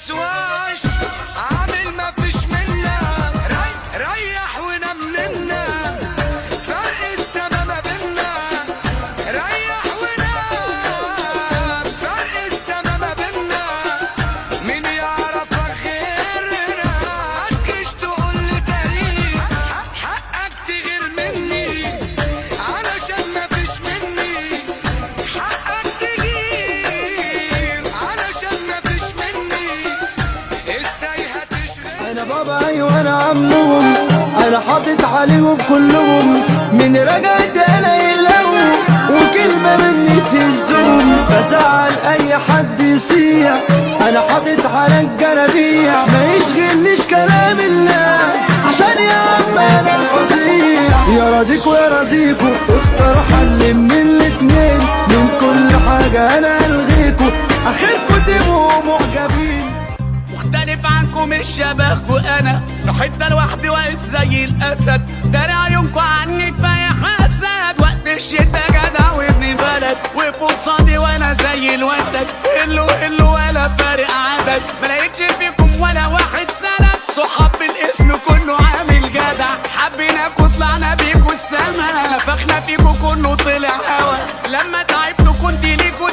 يسواش، عامل ما فيش منا، ريح ونام منا، فرق السما ما بينا، ريح ونام، فرق السما ما بينا، مين يعرفك غيرنا؟ متجيش تقول لي تاريخ، حقك تغير مني، علشان ما فيش مني، حقك تغير علشان ما فيش مني، ازاي هتشغل؟ انا بابا ايوه انا عمهم، انا حاطط عليهم كلهم، من رجعت انا يلاقوا وكلمة مني تهزهم، بزعل اي حد يصيع، انا حاطط على الجرابيع، ما يشغلنيش كلام الناس عشان يا عم انا الفظيع، يا راضيكوا يا رزيكوا اختار حل من الاتنين، من كل حاجة انا الغيكوا، اخركوا تبقوا معجبين. مختلف عنكم مش شبهكوا، انا في حته لوحدي واقف زي الاسد، داري عيونكوا عني كفايه حسد، وقت الشتا جدع وابن بلد، وقف قصادي وانا زي الوتد، هلو ولا فارق عدد، ملاقيتش فيكم ولا واحد سند، صحاب بالاسم كله عامل جدع، حبيناكوا طلعنا بيكوا السما، نفخنا فيكوا كله طلع هوا، لما تعبتوا كنت ليكوا